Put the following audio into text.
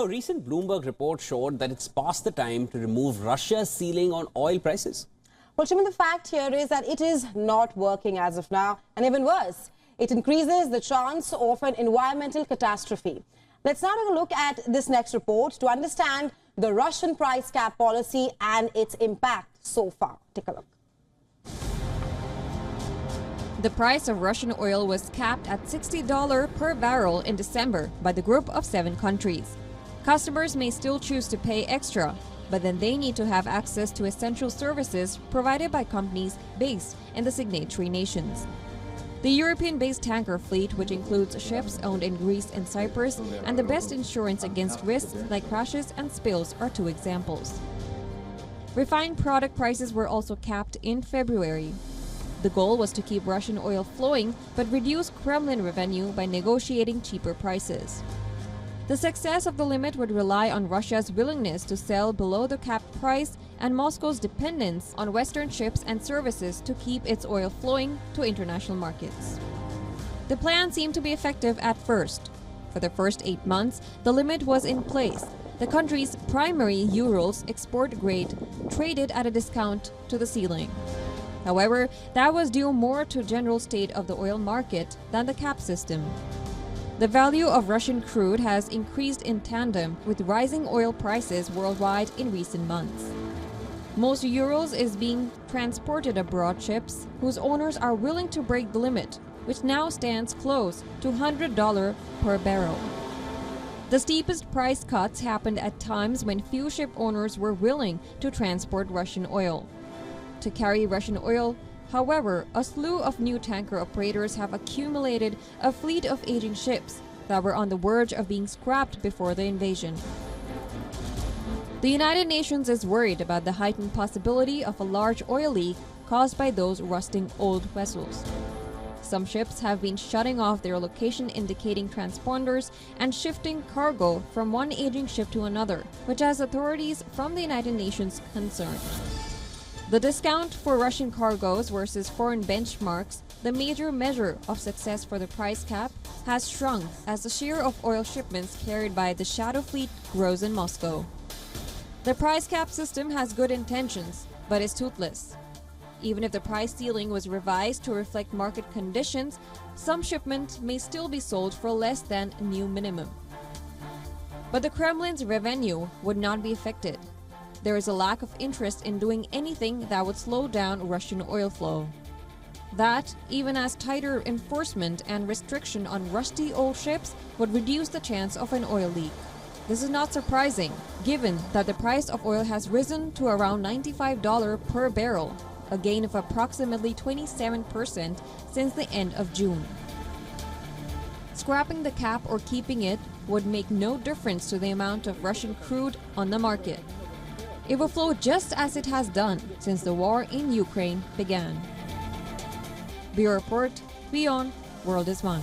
A recent Bloomberg report showed that it's past the time to remove Russia's ceiling on oil prices. Well, Shimon, the fact here is that it is not working as of now, and even worse, it increases the chance of an environmental catastrophe. Let's now take a look at this next report to understand the Russian price cap policy and its impact so far. Take a look. The price of Russian oil was capped at $60 per barrel in December by the group of 7 countries. Customers may still choose to pay extra, but then they need to have access to essential services provided by companies based in the signatory nations. The European-based tanker fleet, which includes ships owned in Greece and Cyprus, and the best insurance against risks like crashes and spills are 2 examples. Refined product prices were also capped in February. The goal was to keep Russian oil flowing but reduce Kremlin revenue by negotiating cheaper prices. The success of the limit would rely on Russia's willingness to sell below the capped price and Moscow's dependence on Western ships and services to keep its oil flowing to international markets. The plan seemed to be effective at first. For the first 8 months, the limit was in place. The country's primary Urals export grade traded at a discount to the ceiling. However, that was due more to general state of the oil market than the cap system. The value of Russian crude has increased in tandem with rising oil prices worldwide in recent months. Most Urals is being transported abroad ships whose owners are willing to break the limit, which now stands close to $100 per barrel. The steepest price cuts happened at times when few ship owners were willing to transport Russian oil. To carry Russian oil, however, a slew of new tanker operators have accumulated a fleet of aging ships that were on the verge of being scrapped before the invasion. The United Nations is worried about the heightened possibility of a large oil leak caused by those rusting old vessels. Some ships have been shutting off their location indicating transponders and shifting cargo from one aging ship to another, which has authorities from the United Nations concerned. The discount for Russian cargoes versus foreign benchmarks, the major measure of success for the price cap, has shrunk as the share of oil shipments carried by the shadow fleet grows in Moscow. The price cap system has good intentions, but is toothless. Even if the price ceiling was revised to reflect market conditions, some shipments may still be sold for less than a new minimum. But the Kremlin's revenue would not be affected. There is a lack of interest in doing anything that would slow down Russian oil flow. That, even as tighter enforcement and restriction on rusty old ships would reduce the chance of an oil leak. This is not surprising, given that the price of oil has risen to around $95 per barrel, a gain of approximately 27% since the end of June. Scrapping the cap or keeping it would make no difference to the amount of Russian crude on the market. It will flow just as it has done since the war in Ukraine began. Bureau Report, WION World is One.